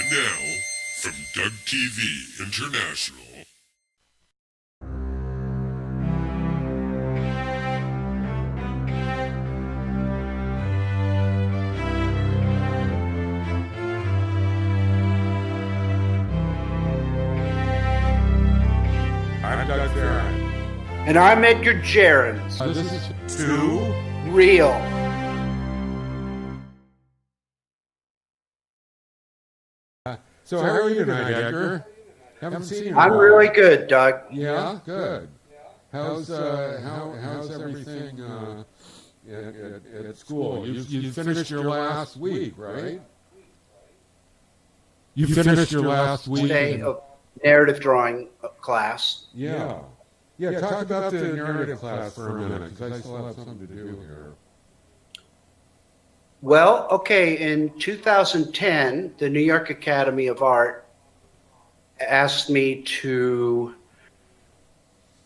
And now, from Doug TV International. I'm Doug Farron. And I'm Edgar Gerrans. This is to ReaL. So how are you tonight, Edgar? Haven't seen you in a I'm while. really good, Doug. Yeah, good. How's everything at school? You finished your last week, right? You finished your last week. Today, a narrative drawing class. Yeah. Yeah, talk about the narrative class for a minute, because I still have something to do here. Well, okay, in 2010, the New York Academy of Art asked me to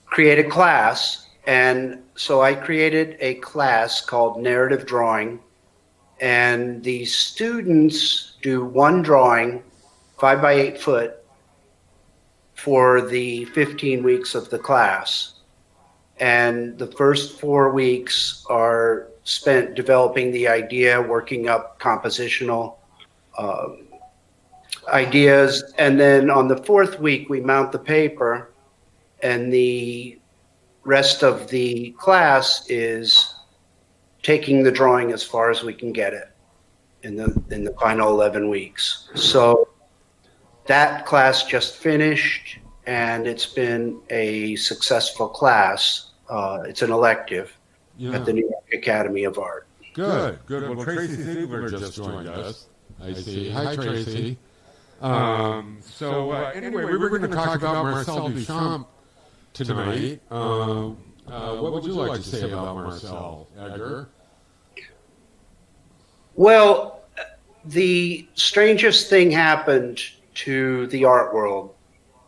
create a class, and so I created a class called Narrative Drawing, and the students do one drawing, 5 by 8 foot, for the 15 weeks of the class. And the first 4 weeks are spent developing the idea, working up compositional ideas. And then on the 4th week, we mount the paper, and the rest of the class is taking the drawing as far as we can get it in the final 11 weeks. So that class just finished, and it's been a successful class. It's an elective at the New York Academy of Art. Good. Well, Tracy Ziegler just joined us. I see. Hi, Tracy. Anyway, we were going to talk about Marcel Duchamp tonight. What would you like to say about Marcel, Edgar? Well, the strangest thing happened to the art world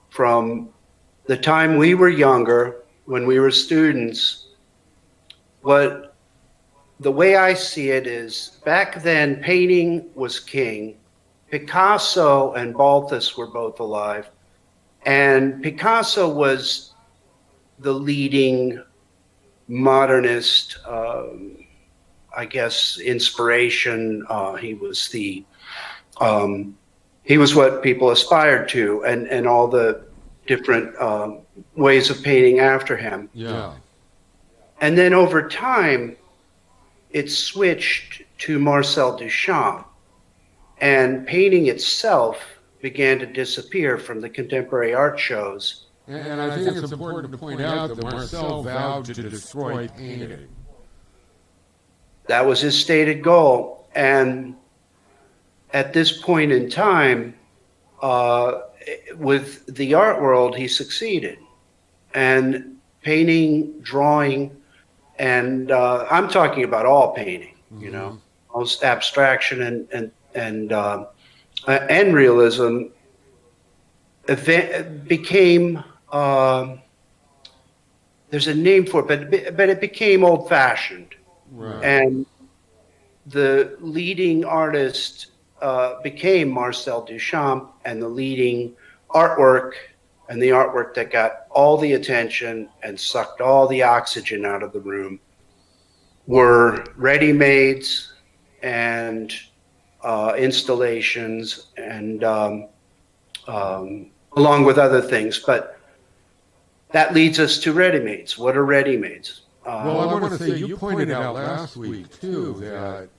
from the time we were younger, when we were students. The way I see it is, back then painting was king. Picasso and Balthus were both alive, and Picasso was the leading modernist, I guess, inspiration. He was what people aspired to, and all the different ways of painting after him. Yeah. And then over time, it switched to Marcel Duchamp, and painting itself began to disappear from the contemporary art shows. And I think it's important to point out that Marcel vowed to destroy painting. That was his stated goal. And at this point in time, with the art world, he succeeded. And painting, drawing, and I'm talking about all painting, you know, most abstraction and realism became, there's a name for it, but it became old-fashioned. Right. And the leading artist became Marcel Duchamp, and the leading artwork, and the artwork that got all the attention and sucked all the oxygen out of the room, were ready-mades and installations, and along with other things. But that leads us to ready-mades. What are ready-mades? Well, I want to say, you pointed out last week, too, that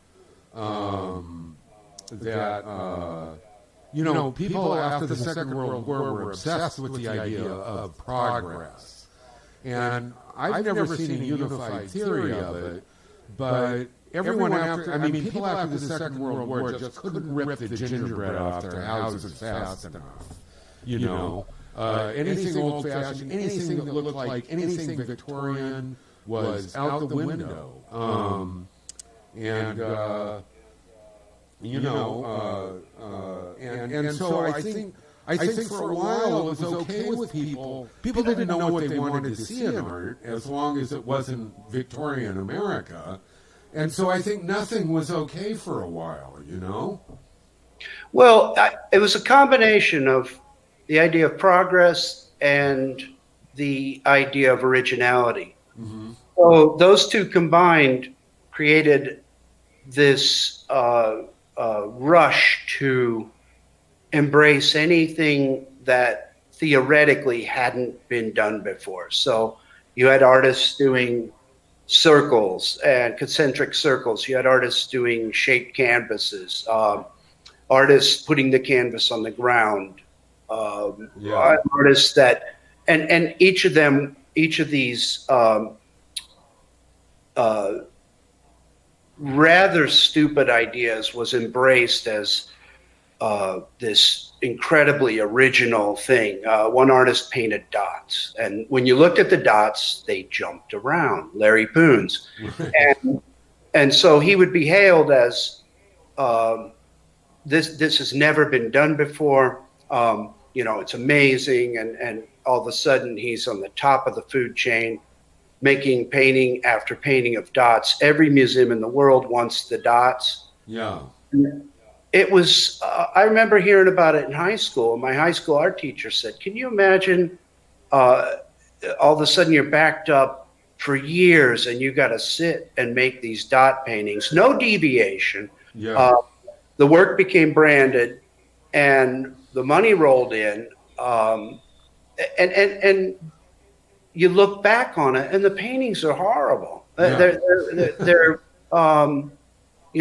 people after the Second World War were obsessed with the idea of progress. And I've never seen a unified theory of it, but everyone people after the Second World War just couldn't rip the gingerbread off their houses fast enough. Anything old-fashioned, anything that looked like anything Victorian was out the window. And so I think for a while it was okay with people. People didn't know what they wanted to see in art as long as it wasn't Victorian America. And so I think nothing was okay for a while, you know? Well, it was a combination of the idea of progress and the idea of originality. Hmm. So those two combined created this rush to embrace anything that theoretically hadn't been done before. So you had artists doing circles and concentric circles. You had artists doing shaped canvases, artists putting the canvas on the ground, Yeah. artists that, and each of them, each of these uh, rather stupid ideas was embraced as this incredibly original thing. One artist painted dots, and when you looked at the dots, they jumped around. Larry Poons, and so he would be hailed as um, this has never been done before. It's amazing, and all of a sudden he's on the top of the food chain, making painting after painting of dots. Every museum in the world wants the dots. Yeah. It was, I remember hearing about it in high school. My high school art teacher said, can you imagine uh, all of a sudden you're backed up for years and you got to sit and make these dot paintings, no deviation. Yeah. The work became branded and the money rolled in. And you look back on it and the paintings are horrible. Yeah. They're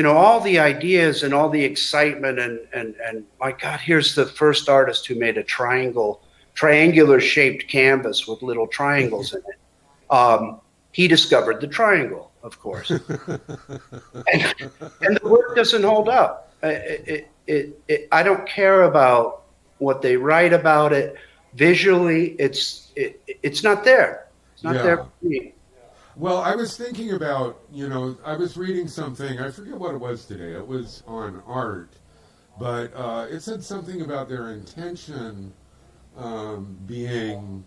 all the ideas and all the excitement and my God, here's the first artist who made a triangular shaped canvas with little triangles in it. He discovered the triangle, of course, and the work doesn't hold up. I don't care about what they write about it. Visually, it's not there. It's not there for me. Well, I was thinking about, I was reading something, I forget what it was today, it was on art, but it said something about their intention being,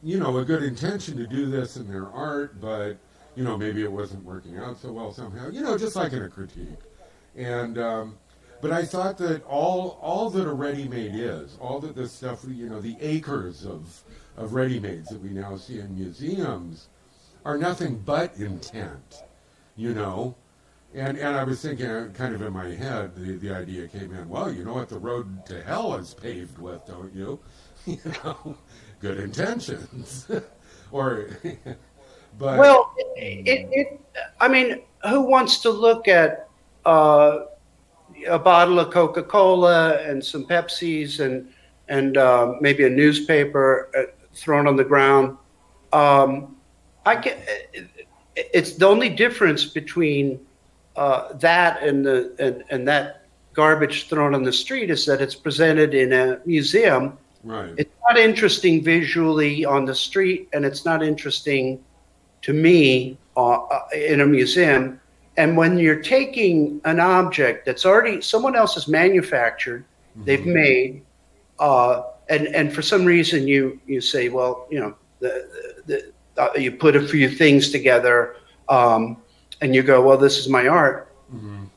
a good intention to do this in their art, but, maybe it wasn't working out so well somehow, just like in a critique. And, but I thought that all that a ready-made is, all that this stuff, the acres of ready-mades that we now see in museums, are nothing but intent, And I was thinking, kind of in my head, the idea came in, well, you know what the road to hell is paved with, don't you? Good intentions. Or, but... Well, I mean, who wants to look at a bottle of Coca-Cola and some Pepsis and maybe a newspaper thrown on the ground? It's the only difference between that and that garbage thrown on the street is that it's presented in a museum. Right. It's not interesting visually on the street, and it's not interesting to me in a museum. And when you're taking an object that's already someone else has manufactured, they've made, and for some reason you say, well, you put a few things together, and you go, well, this is my art.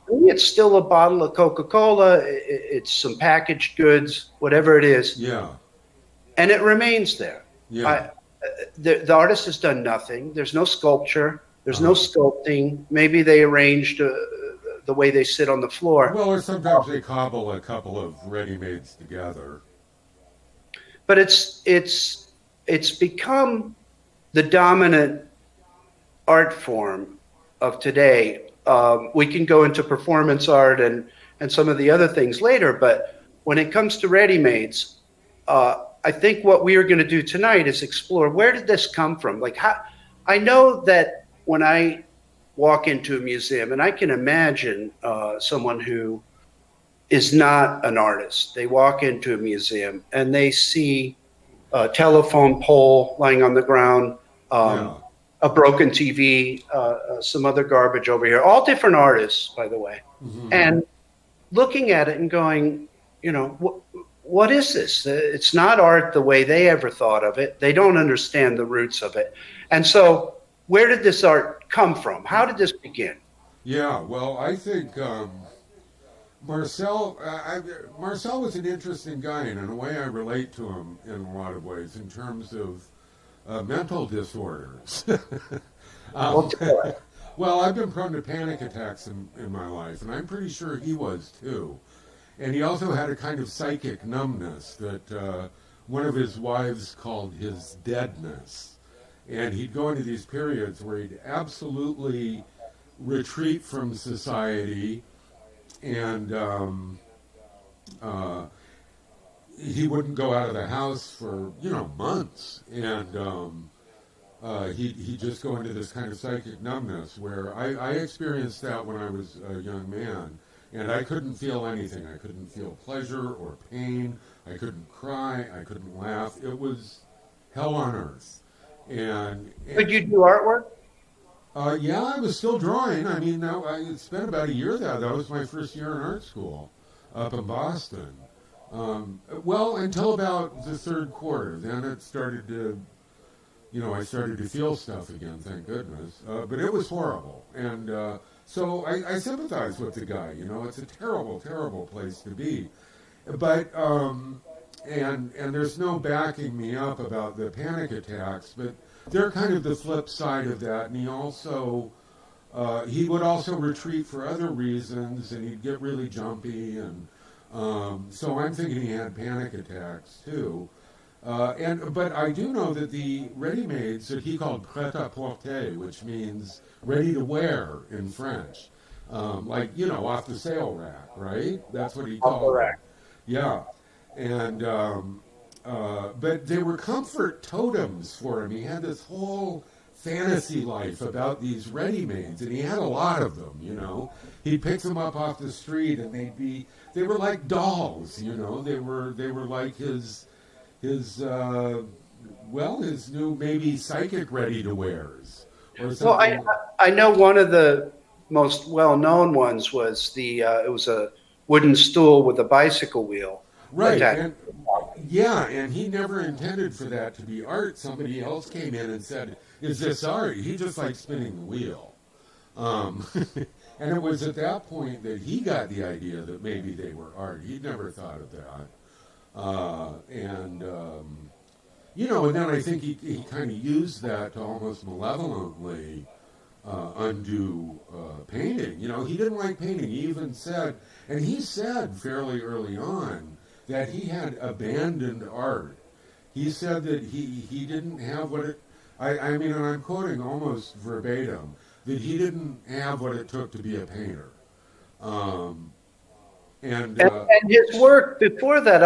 It's still a bottle of Coca-Cola. It's some packaged goods, whatever it is. Yeah. And it remains there. Yeah. The artist has done nothing. There's no sculpture. There's no sculpting. Maybe they arranged the way they sit on the floor. Well, or sometimes they cobble a couple of ready-mades together. But it's become the dominant art form of today. We can go into performance art and some of the other things later, but when it comes to ready-mades, I think what we are going to do tonight is explore, where did this come from? Like, how, I know that when I walk into a museum, and I can imagine someone who is not an artist, they walk into a museum and they see a telephone pole lying on the ground, a broken TV, some other garbage over here, all different artists, by the way, and looking at it and going, what is this? It's not art the way they ever thought of it. They don't understand the roots of it. And so where did this art come from? How did this begin? Yeah, well, I think Marcel was an interesting guy, and in a way I relate to him in a lot of ways in terms of mental disorders. um, well, I've been prone to panic attacks in my life, and I'm pretty sure he was too. And he also had a kind of psychic numbness that one of his wives called his deadness. And he'd go into these periods where he'd absolutely retreat from society, and he wouldn't go out of the house for months, and he'd just go into this kind of psychic numbness where I experienced that when I was a young man, and I couldn't feel anything. I couldn't feel pleasure or pain. I couldn't cry. I couldn't laugh. It was hell on earth. And Could you do artwork? yeah, I was still drawing. I mean, I spent about a year there. That was my first year in art school up in Boston. Well, until about the third quarter. Then it started to, I started to feel stuff again, thank goodness. But it was horrible. And so I sympathize with the guy. It's a terrible, terrible place to be. But, and there's no backing me up about the panic attacks, but they're kind of the flip side of that. And he would also retreat for other reasons, and he'd get really jumpy, and so I'm thinking he had panic attacks too. But I do know that the ready-mades that he called prêt-à-porter, which means ready to wear in French, off the sale rack, right? That's what he called it. Yeah, and but they were comfort totems for him. He had this whole fantasy life about these ready-mades, and he had a lot of them. He'd pick them up off the street, and they were like dolls. They were like his new maybe psychic ready-to-wears or something. Well, I know one of the most well-known ones was it was a wooden stool with a bicycle wheel. Right, and he never intended for that to be art. Somebody else came in and said, "Is this art?" He just liked spinning the wheel. And it was at that point that he got the idea that maybe they were art. He'd never thought of that. And then I think he kind of used that to almost malevolently undo painting. He didn't like painting. He even said, and he said fairly early on, that he had abandoned art. He said that he didn't have what it, I mean, and I'm quoting almost verbatim, that he didn't have what it took to be a painter. And his work before that,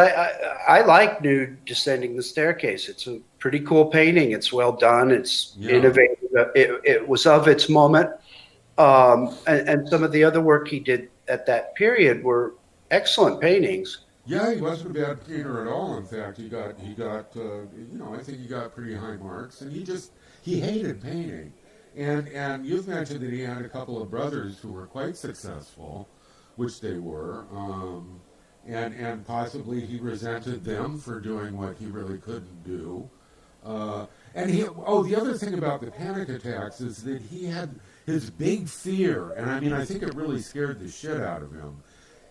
I like Nude Descending the Staircase. It's a pretty cool painting. It's well done. It's innovative. It was of its moment. And some of the other work he did at that period were excellent paintings. Yeah, he wasn't a bad painter at all. In fact, he got I think he got pretty high marks, and he hated painting. And you've mentioned that he had a couple of brothers who were quite successful, which they were, and possibly he resented them for doing what he really couldn't do. The other thing about the panic attacks is that he had his big fear, and I mean, I think it really scared the shit out of him.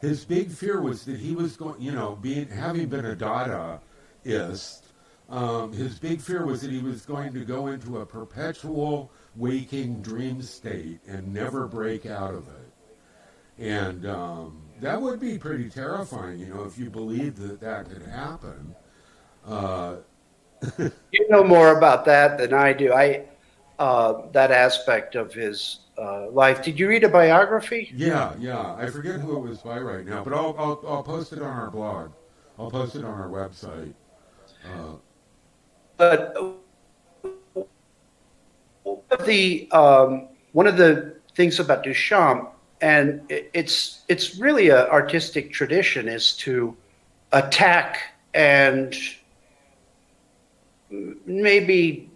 His big fear was that he was going, having been a Dadaist, his big fear was that he was going to go into a perpetual waking dream state and never break out of it. And that would be pretty terrifying, if you believed that could happen. You know more about that than I do. That aspect of his life. Did you read a biography? Yeah. I forget who it was by right now, but I'll post it on our blog. I'll post it on our website. But one of the things about Duchamp, and it's really an artistic tradition, is to attack and maybe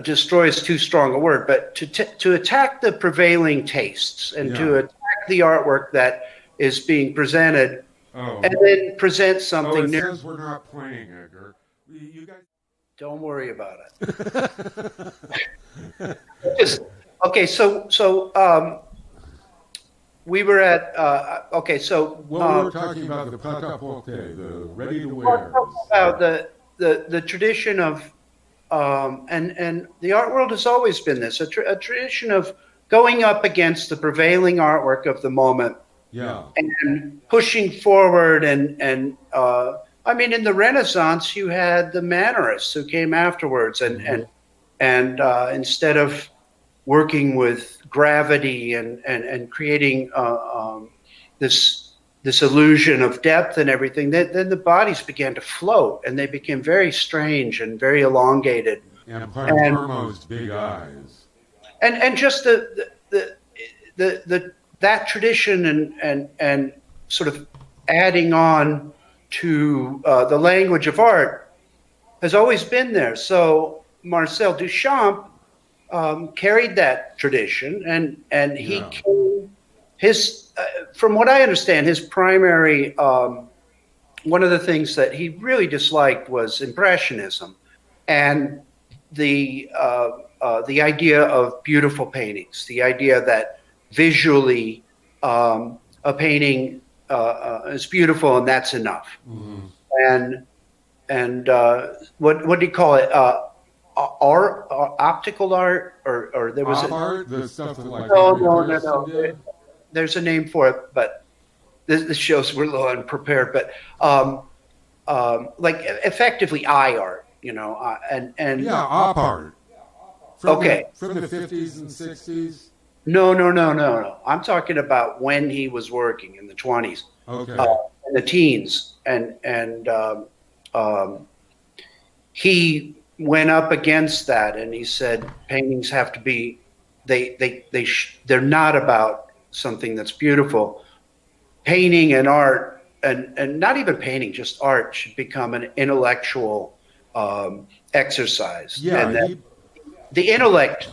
destroy is too strong a word, but to attack the prevailing tastes and to attack the artwork that is being presented, and then present something it new. says we're not playing, Edgar. You guys don't worry about it. Okay, so we were at okay. So Well, we were talking about the prêt-à-porter, the ready-to-wear. about the tradition of and the art world has always been this a tradition of going up against the prevailing artwork of the moment. Yeah. And pushing forward and I mean, in the Renaissance, you had the Mannerists who came afterwards, and instead of working with gravity and creating this illusion of depth and everything, then the bodies began to float, and they became very strange and very elongated. And Parmo's big eyes. And just the that tradition and sort of adding on to the language of art has always been there. So Marcel Duchamp carried that tradition, and he came, his from what I understand, his primary one of the things that he really disliked was Impressionism and the idea of beautiful paintings, the idea that visually a painting is beautiful and that's enough. Mm-hmm. And what do you call it? Art, optical art, or there was art, the stuff that like no. There's a name for it, but this shows we're a little unprepared. But like effectively eye art, you know, and yeah, op art. From the 50s and 60s. No. I'm talking about when he was working in the 20s, in the teens, and he went up against that, and he said paintings have to be they're not about something that's beautiful. Painting and art, and not even painting, just art should become an intellectual exercise. Yeah, and the intellect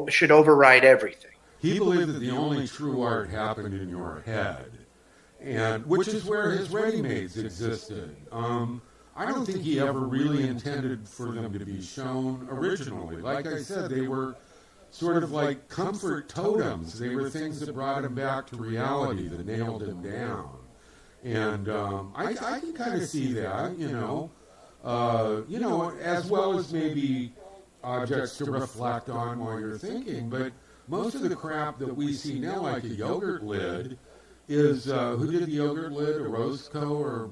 should override everything. He believed that the only true art happened in your head, and which is where his ready-mades existed. I don't think he ever really intended for them to be shown originally. Like I said, they were sort of like comfort totems. They were things that brought him back to reality, that nailed him down. And I can kind of see that, you know, as well as maybe objects to reflect on while you're thinking. But most of the crap that we see now, like a yogurt lid, is who did the yogurt lid? Orozco or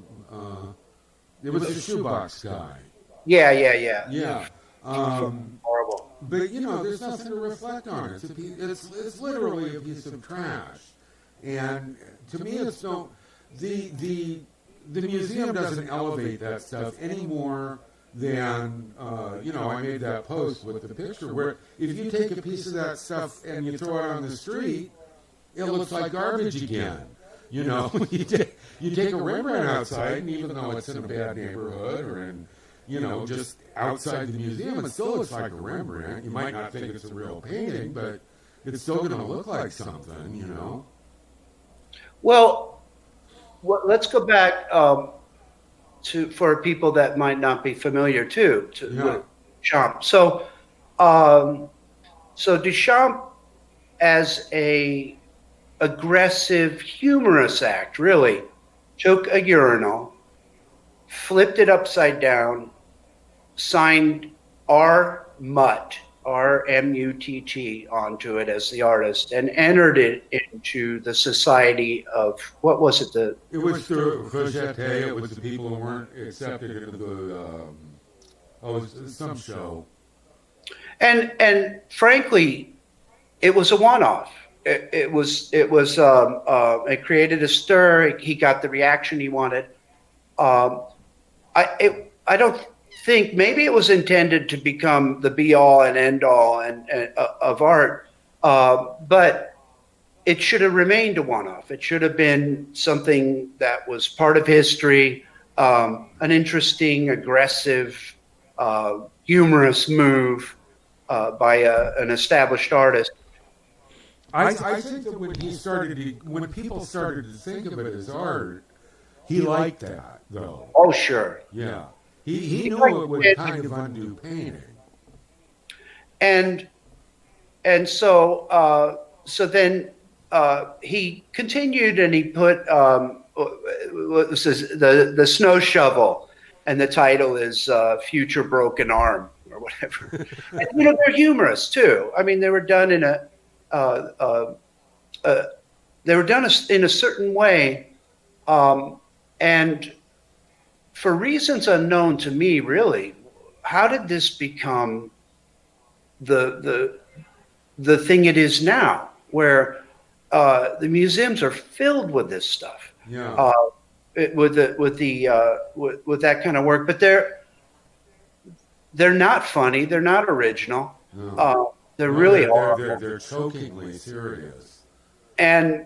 it was the shoebox guy. Yeah. Horrible. But you know, there's nothing to reflect on. It's literally a piece of trash. And to me, it's no. The museum doesn't elevate that stuff any more than I made that post with the picture where if you take a piece of that stuff and you throw it on the street, it looks like garbage again. You know, you take a Rembrandt outside, and even though it's in a bad neighborhood or in, just outside the museum, it still looks like a Rembrandt. You might not think it's a real painting, but it's still going to look like something, you know. Well, let's go back for people that might not be familiar to Duchamp. So Duchamp as a aggressive, humorous act, really, took a urinal, flipped it upside down, signed R. Mutt, R-M-U-T-T, onto it as the artist, and entered it into the Society of, what was it? It was the Rejeté. It was the people who weren't accepted into the, some show. And frankly, it was a one-off. It created a stir. He got the reaction he wanted. I don't think, maybe it was intended to become the be-all and end-all of art, but it should have remained a one-off. It should have been something that was part of history, an interesting, aggressive, humorous move by an established artist. I think that when people started to think of it as art, he liked that, though. Oh, sure. Yeah. He knew it would kind of undo painting. And so then he continued and he put what was this, the snow shovel, and the title is Future Broken Arm or whatever. And, they're humorous too. I mean, they were done in in a certain way, and for reasons unknown to me, really, how did this become the thing it is now, where the museums are filled with this stuff, with that kind of work, but they're not funny, they're not original, they're really horrible. They're chokingly serious, and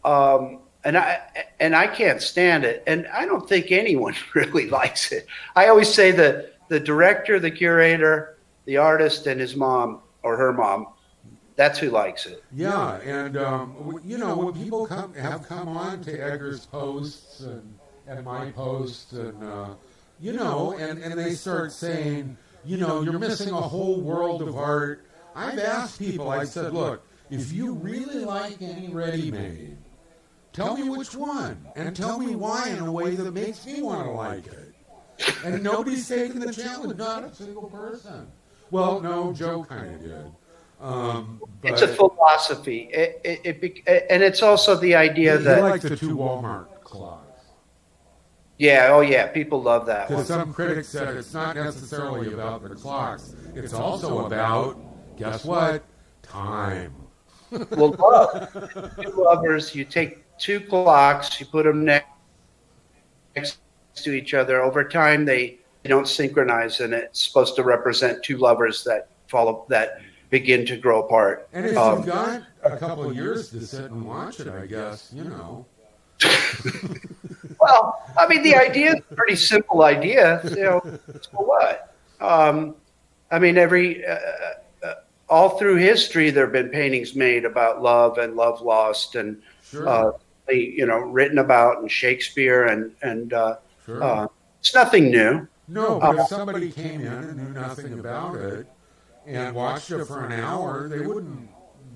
I can't stand it, and I don't think anyone really likes it. I always say that the director, the curator, the artist, and his mom or her mom, that's who likes it. Yeah, and when people have come on to Edgar's posts and my posts, and and they start saying, you're missing a whole world of art. I've asked people, I said, look, if you really like any ready-made, tell me which one, and tell me why in a way that makes me want to like it. And nobody's taken the challenge, not a single person. Well, no, Joe kind of did. But it's a philosophy, and it's also the idea that he likes the 2 Walmart clocks. Yeah, oh yeah, people love that one. Because some critics said it's not necessarily about the clocks; it's also about, guess what? Time. Well, love. 2 lovers. You take 2 clocks, you put them next to each other. Over time, they don't synchronize, and it's supposed to represent 2 lovers that begin to grow apart. And if you've got a couple of years to sit and watch it, I guess, Well, I mean, the idea is a pretty simple idea. So what? I mean, all through history, there have been paintings made about love and love lost, and sure. Written about in Shakespeare, and Sure. It's nothing new. No, but if somebody came in and knew nothing about it and watched it for an hour, they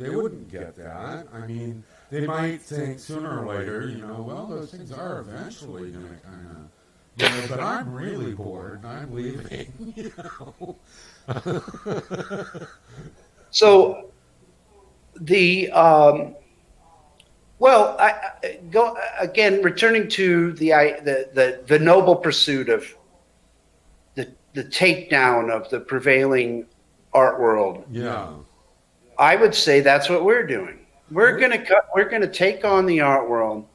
wouldn't get that. I mean, they might think sooner or later, well, those things are eventually going to kind of, but I'm really bored and I'm leaving, So well, I go again, returning to the noble pursuit of the takedown of the prevailing art world. Yeah, I would say that's what we're doing. We're gonna take on the art world.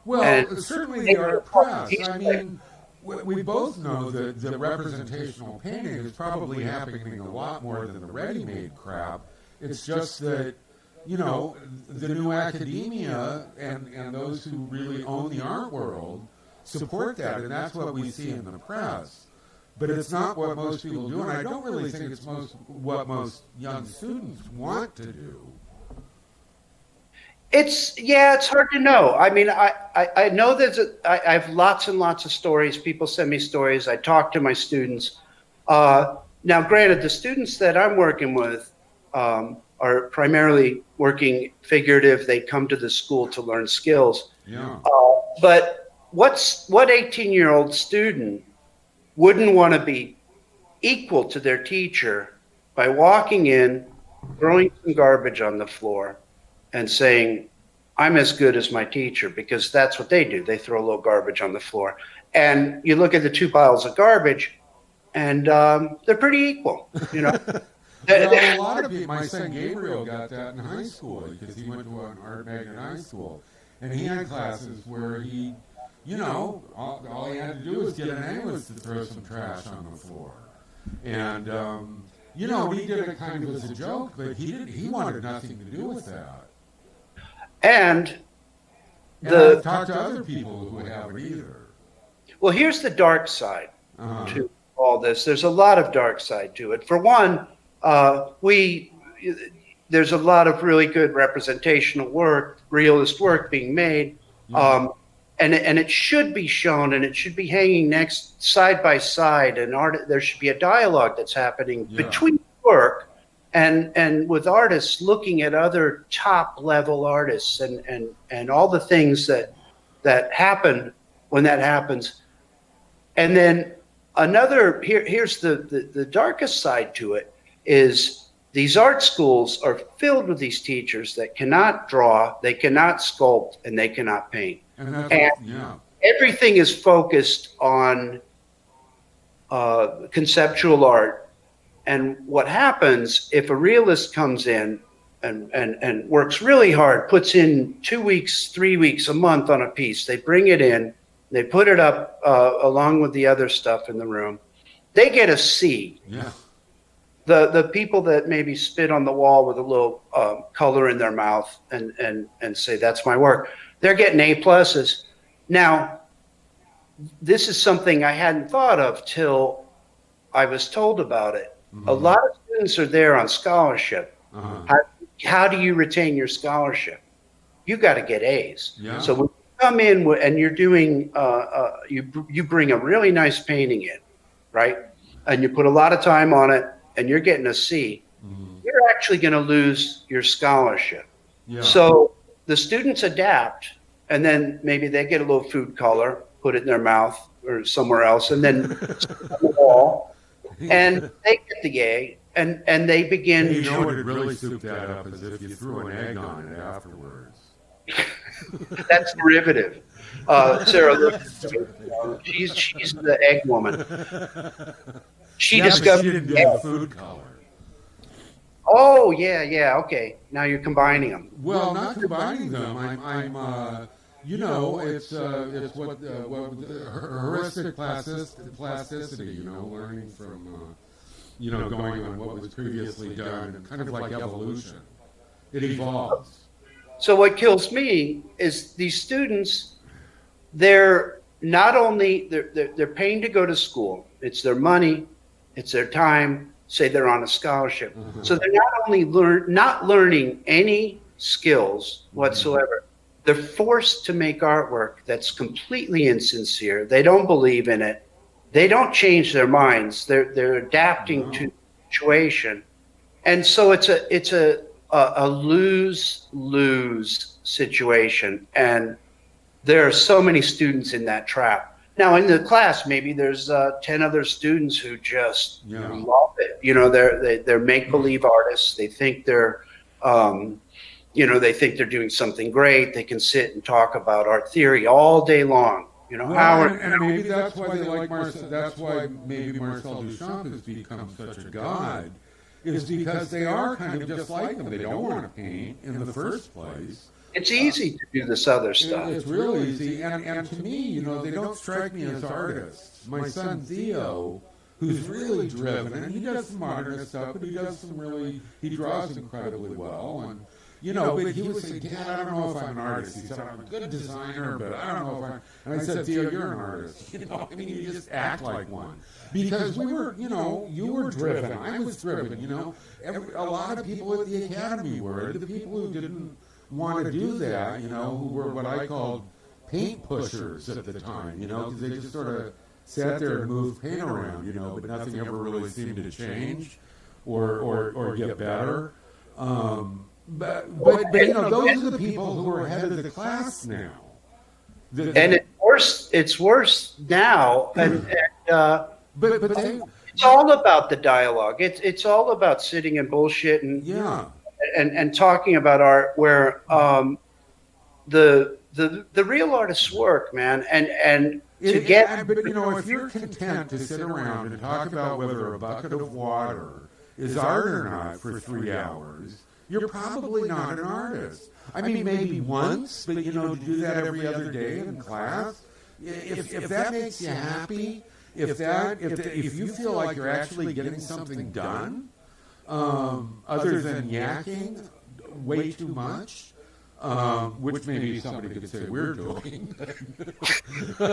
Well, certainly the art press. I mean, we both know that the representational painting is probably happening a lot more than the ready-made crap. It's just that, the new academia and those who really own the art world support that, and that's what we see in the press. But it's not what most people do, and I don't really think it's what most young students want to do. It's hard to know. I mean, I know I have lots and lots of stories. People send me stories. I talk to my students. Now, granted, the students that I'm working with are primarily working figurative. They come to the school to learn skills. Yeah. But what 18-year-old student wouldn't want to be equal to their teacher by walking in, throwing some garbage on the floor, and saying, I'm as good as my teacher, because that's what they do. They throw a little garbage on the floor. And you look at the 2 piles of garbage, and they're pretty equal, Well, a lot of people, my son Gabriel got that in high school because he went to an art magnet high school. And he had classes where he, all he had to do was get an A was to throw some trash on the floor. And, he did it kind of as a joke, but he wanted nothing to do with that. And I've talked to other people who haven't either. Well, here's the dark side to all this. There's a lot of dark side to it. For one, there's a lot of really good representational work, realist work being made, and it should be shown, and it should be hanging side by side, and there should be a dialogue that's happening between work and with artists looking at other top level artists and all the things that happen when that happens. And then here's the darkest side to it is these art schools are filled with these teachers that cannot draw, they cannot sculpt, and they cannot paint. And everything is focused on conceptual art. And what happens if a realist comes in and works really hard, puts in 2 weeks, 3 weeks, a month on a piece, they bring it in, they put it up along with the other stuff in the room, they get a C. Yeah. The people that maybe spit on the wall with a little color in their mouth and say, that's my work, they're getting A+. Now, this is something I hadn't thought of till I was told about it. Mm-hmm. A lot of students are there on scholarship. Uh-huh. How do you retain your scholarship? You got to get A's. Yeah. So when you come in and you're doing, you bring a really nice painting in, right? And you put a lot of time on it, and you're getting a C, you're actually going to lose your scholarship. Yeah. So the students adapt, and then maybe they get a little food color, put it in their mouth or somewhere else, and then on the wall, and they get the A, and they begin. You know what would really soup that up is if you threw an egg on it afterwards. That's derivative. Sarah, she's the egg woman. She discovered. She didn't do the food color. Oh yeah, okay. Now you're combining them. Well, not combining them. I'm you know, it's what heuristic plasticity. You know, learning from you know, going on what was previously done, kind of like evolution. It evolves. So what kills me is these students. They're not only they're paying to go to school. It's their money. It's their time. Say they're on a scholarship. Mm-hmm. So they're not only not learning any skills whatsoever. Mm-hmm. They're forced to make artwork that's completely insincere. They don't believe in it. They don't change their minds. They're adapting to the situation. And so it's a lose-lose situation. And there are so many students in that trap. Now, in the class, maybe there's 10 other students who just love it. You know, they're make-believe artists. They think they're, they think they're doing something great. They can sit and talk about art theory all day long. You know, and maybe that's why they like Marcel. That's why maybe Marcel Duchamp has become such a god, is because they are kind of just like them. They don't want to paint in the first place. It's easy to do this other stuff. It's real easy, and to me, you know, they don't strike me as artists. My son Theo, who's really driven, and he does some modernist stuff, but he draws incredibly well, and you know, but he was saying, Dad, I don't know if I'm an artist. He said, I'm a good designer, but I don't know if I'm, and I said, Theo, you're an artist. You know, I mean, you just act like one. Because we were, you know, you were driven, I was driven, you know. A lot of people at the Academy were. The people who didn't want to do that, you know, who were what I called paint pushers at the time, you know, because they just sort of sat there and moved paint around, you know, but nothing ever really seemed to change or get better. But you know, those are the people who are ahead of the class now. And it's worse now. But it's all about the dialogue. It's all about sitting and bullshit and talking about art where the real artists work, man. But you know, if you're content to sit around and talk about whether a bucket of water is art or not for 3 hours, you're probably not an artist. I mean, maybe once, but you know, to do that every other day in class, if that makes you happy, if you feel like you're actually getting something done, other than yakking way too much, which maybe somebody could say we're doing.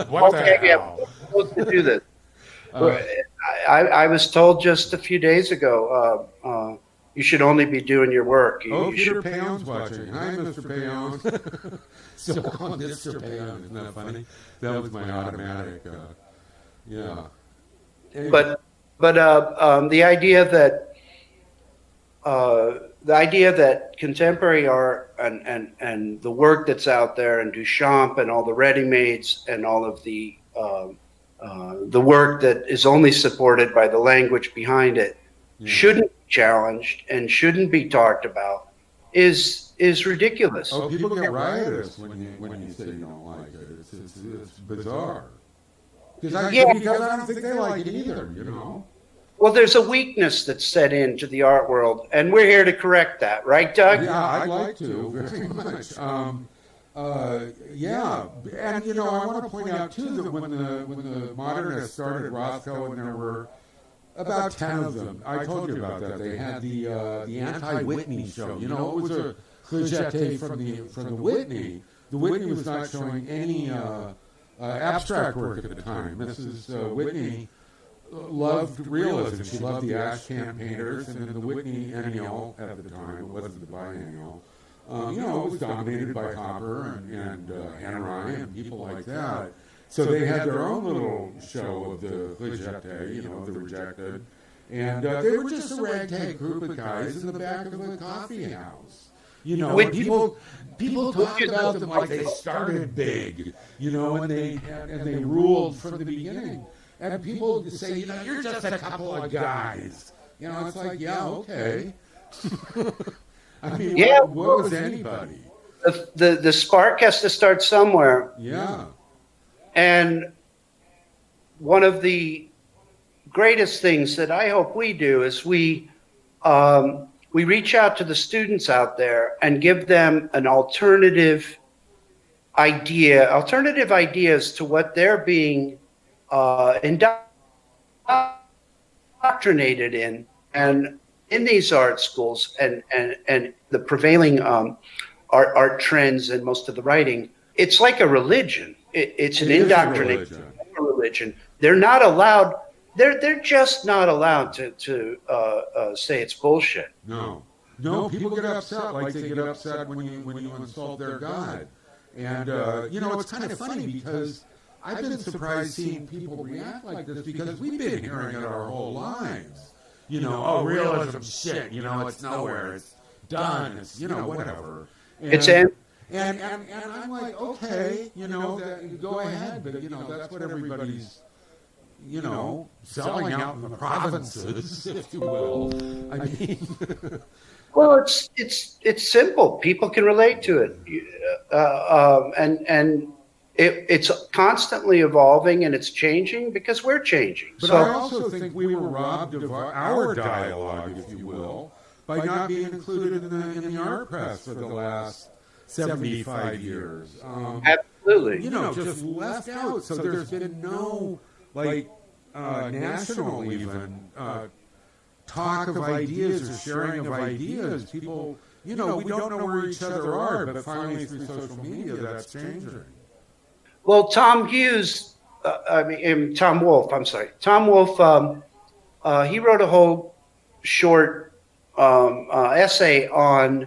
What the hell? We're supposed to do this. I was told just a few days ago, you should only be doing your work. Peter Payon's watching. Hi, Mr. Payon. So called Mr. Payon. Isn't that funny? That was my automatic. Yeah. But the idea that the idea that contemporary art and the work that's out there, and Duchamp and all the ready-mades and all of the work that is only supported by the language behind it shouldn't be challenged and shouldn't be talked about is ridiculous. Oh, people get riotous when you say you don't like it. It's bizarre. Because I don't think they like it either, you know. Well, there's a weakness that's set into the art world, and we're here to correct that, right, Doug? Yeah, I'd like to very much. Yeah, and you know, I want to point out too that when the modernists started Rothko, and there were about 10 of them. I told you about that. They had the anti-Whitney show. You know, it was a clochette from the Whitney. The Whitney was not showing any abstract work at the time. Mrs. Whitney loved realism. She loved the Ashcan painters, and then the Whitney Ennial at the time. It wasn't the biennial. You know, it was dominated by Hopper and Anna Ryan and people like that. So they had their own little show of the Clochette, you know, the rejected. And they were just a ragtag group of guys in the back of a coffee house. You know, people talk about them like they started big, you know, and they ruled from the beginning. And people say, you know, you're just a couple of guys. You know, it's like, yeah, okay. I mean, yeah, what was anybody? The spark has to start somewhere. Yeah. And one of the greatest things that I hope we do is we reach out to the students out there and give them an alternative ideas to what they're being indoctrinated in, and in these art schools and the prevailing art trends and most of the writing. It's like a religion. It's an indoctrination. A religion. They're not allowed. They're just not allowed to say it's bullshit. No, people get upset like they get upset when you insult their God. And you know, it's kind of funny because I've been surprised seeing people react like this because we've been hearing it our whole lives. You know, oh, realism shit. You know, it's nowhere. It's done. It's, you know, whatever. And I'm like, okay, you know, go ahead, but you know, that's what everybody's, you know, selling out in the provinces, if you will. I mean, well, it's simple. People can relate to it, and it's constantly evolving and it's changing because we're changing. But I also think we were robbed of our dialogue, if you will, by not being included in the art press for the last 75 years. Absolutely. You know, just left out. So there's been no, like, national even talk of ideas or sharing of ideas. People, you know, we don't know where each other are, but finally through social media, that's changing. Well, Tom Wolfe, Tom Wolfe, he wrote a whole short essay on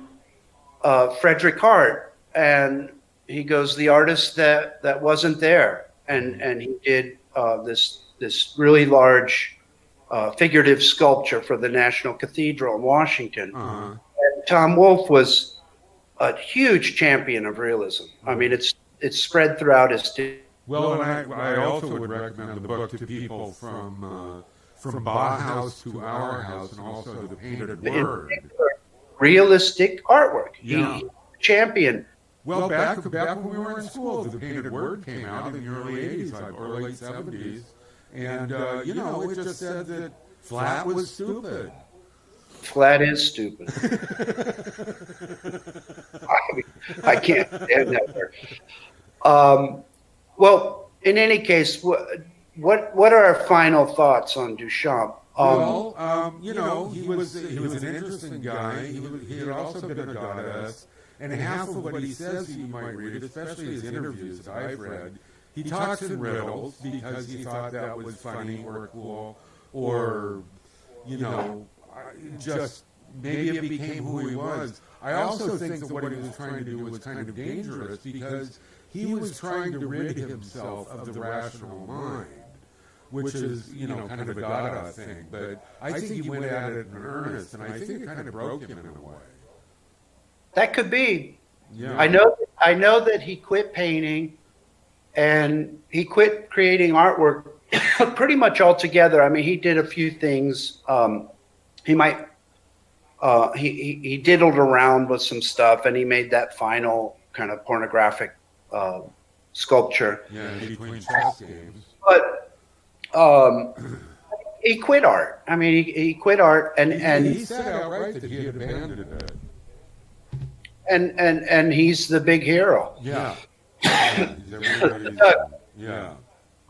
Frederick Hart, and he goes, the artist that wasn't there, and he did this really large figurative sculpture for the National Cathedral in Washington. Uh-huh. And Tom Wolfe was a huge champion of realism. I mean, it's spread throughout his. Well, and I also would recommend the book to people from Bauhaus to Our House, and also the Painted Word. Realistic artwork. Yeah. He champion. Well, back when we were in school, the Painted Word came out in the early 80s or late 70s. And, you know, it just said that flat was stupid. Flat is stupid. I can't stand that word. Well, in any case, what are our final thoughts on Duchamp? You know, he was an interesting guy. He had also been a goddess, and half of what he says you might read, especially his interviews that I've read. He talks in riddles because he thought that was funny or cool, or you know, just maybe it became who he was. I also think that what he was trying to do was kind of dangerous because he was trying to rid himself of the rational mind. which is, kind of a Dada thing. But I think he went at it in earnest, and I think it kind of broke him in a way. That could be. Yeah. I know that he quit painting, and he quit creating artwork pretty much altogether. I mean, he did a few things. He diddled around with some stuff, and he made that final kind of pornographic sculpture. Yeah, between chess games. But he quit art. I mean, he quit art, and he said outright that he had abandoned it. And he's the big hero. Yeah. Yeah.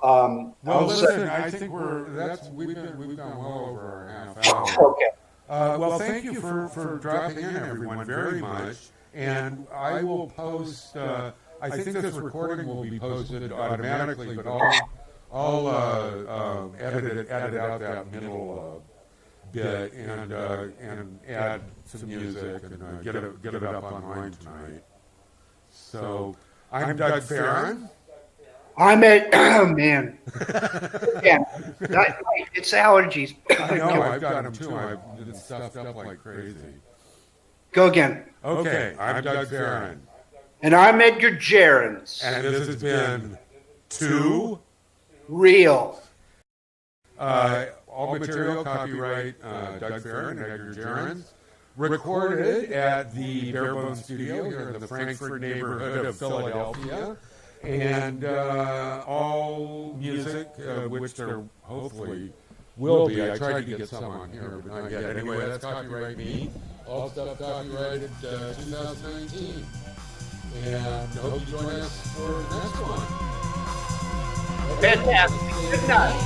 Well, listen, I think we've gone well over our half hour. Okay. Well, thank you for dropping in, everyone, very much. And I will post. I think this recording will be posted automatically, but I'll edit out that middle bit and add some music and get it up online tonight. So I'm Doug Farron. I'm at, oh man. Yeah, it's allergies. I know, I've got them too. I've been stuffed up like crazy. Go again. Okay, I'm Doug Farron. And I'm Edgar Gerrans. And this has been To ReaL. All material, copyright Doug Farron and Edgar Gerrans. Recorded at the Barebones Studio here in the Frankfurt neighborhood of Philadelphia. And all music, which there hopefully will be. I tried to get some on here, but not yet. Anyway, that's copyright me. All stuff copyrighted 2019. And hope you join us for the next one. Fantastic. Good night.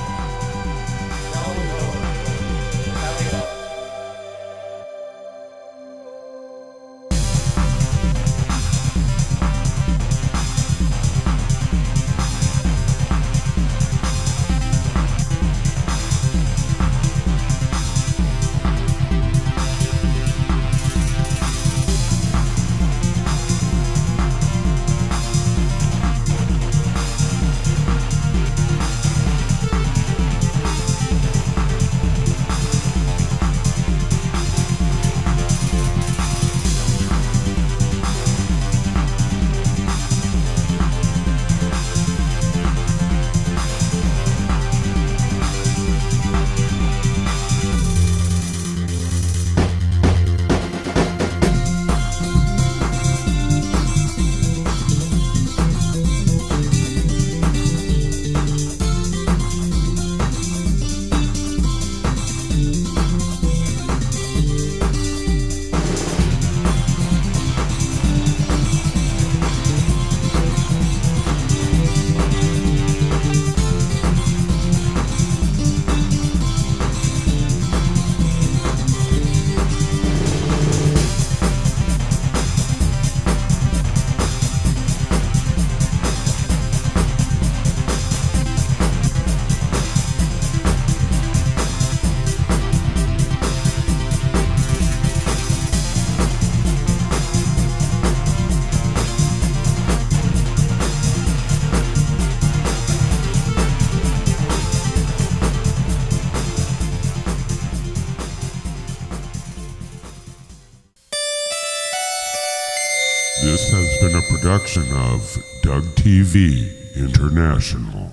This has been a production of Doug TV International.